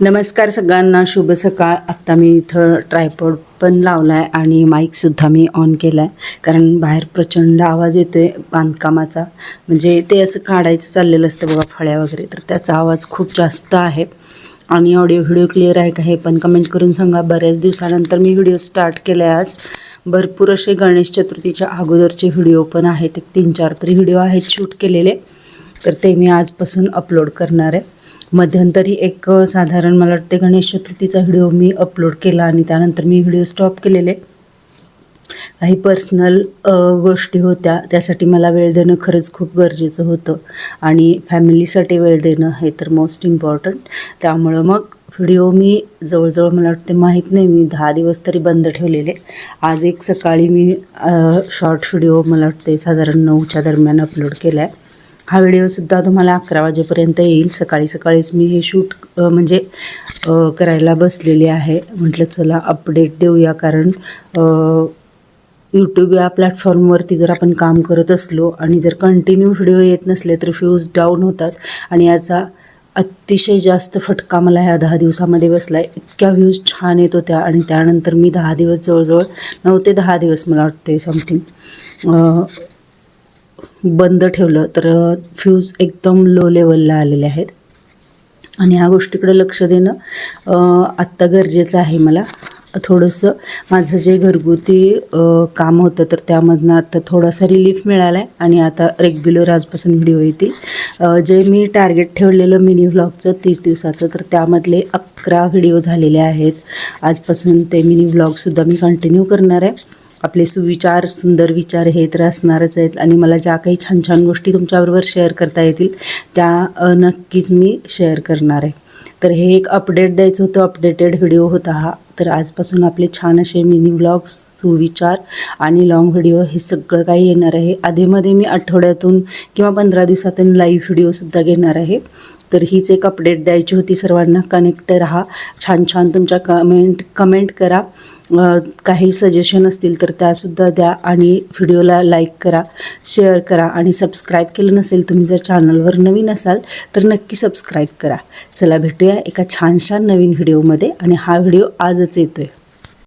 नमस्कार सगळ्यांना, शुभ सकाळ. आत्ता मी इथं ट्रायपॉड पण लावला आहे आणि माईकसुद्धा मी ऑन केला आहे, कारण बाहेर प्रचंड आवाज येतो आहे बांधकामाचा. म्हणजे ते असं काढायचं चाललेलं असतं बघा, फळ्या वगैरे, तर त्याचा आवाज खूप जास्त आहे. आणि ऑडिओ व्हिडिओ क्लिअर आहे का हे पण कमेंट करून सांगा. बऱ्याच दिवसानंतर मी व्हिडिओ स्टार्ट केला आहे आज. भरपूर असे गणेश चतुर्थीच्या अगोदरचे व्हिडिओ पण आहेत, 3-4 तरी व्हिडिओ आहेत शूट केलेले, तर ते मी आजपासून अपलोड करणार आहे. मध्यंतरी एक साधारण मला वाटते गणेश चतुर्थीचा व्हिडिओ मी अपलोड केला आणि त्यानंतर मी व्हिडिओ स्टॉप केलेले. काही पर्सनल गोष्टी होत्या, त्यासाठी मला वेळ देणं खरंच खूप गरजेचं होतं आणि फॅमिलीसाठी वेळ देणं हे तर मोस्ट इम्पॉर्टंट. त्यामुळं मग व्हिडिओ मी जवळजवळ मला वाटते माहीत नाही मी 10 दिवस तरी बंद ठेवलेले. आज एक सकाळी मी शॉर्ट व्हिडिओ मला वाटते साधारण 9च्या दरम्यान अपलोड केला आहे. हा व्हिडिओसुद्धा तुम्हाला 11 वाजेपर्यंत येईल. सकाळीच मी हे शूट करायला बसलेले आहे. म्हटलं चला अपडेट देऊया, कारण यूट्यूब या प्लॅटफॉर्मवरती जर आपण काम करत असलो आणि जर कंटिन्यू व्हिडिओ येत नसले तर व्ह्यूज डाऊन होतात आणि याचा अतिशय जास्त फटका मला ह्या 10 दिवसामध्ये बसला आहे. इतक्या व्ह्यूज छान येत होत्या आणि त्यानंतर मी 10 दिवस जवळजवळ 9 ते 10 दिवस मला वाटते समथिंग बंद ठेवलं, तर फ्यूज एकदम लो लेवलला आलेले आहेत आणि ह्या गोष्टीकडे लक्ष देणं आत्ता गरजेचं आहे. मला थोडंसं माझं जे घरगुती काम होतं तर त्यामधनं आता थोडासा रिलीफ मिळाला आहे आणि आता रेग्युलर आजपासून व्हिडिओ येतील. जे मी टार्गेट ठेवलेलं मिनी व्लॉगचं 30 दिवसाचं, तर त्यामधले 11 व्हिडिओ झालेले आहेत. आजपासून ते मिनी व्लॉगसुद्धा मी कंटिन्यू करणार आहे. आपले सुविचार, सुंदर विचार हे तर असणारच आहेत आणि मला ज्या काही छान छान गोष्टी तुमच्याबरोबर शेअर करता येतील त्या नक्कीच मी शेअर करणार आहे. तर हे एक अपडेट द्यायचं होतं, अपडेटेड व्हिडिओ होता हा. तर आजपासून आपले छान असे मिनी व्लॉग्स, सुविचार आणि लाँग व्हिडिओ हे सगळं काही येणार आहे. आधीमध्ये मी आठवड्यातून किंवा 15 दिवसातून लाईव्ह व्हिडिओसुद्धा घेणार आहे. तर हीच एक अपडेट द्यायची होती सर्वांना. कनेक्ट राहा, छान छान तुमच्या कमेंट करा. काही सजेशन असतील तर त्यासुद्धा द्या आणि व्हिडिओला लाईक करा, शेअर करा आणि सबस्क्राईब केलं नसेल तुम्ही जर चॅनलवर नवीन असाल तर नक्की सबस्क्राईब करा. चला भेटूया एका छानशा नवीन व्हिडिओमध्ये आणि हा व्हिडिओ आजच येतो आहे.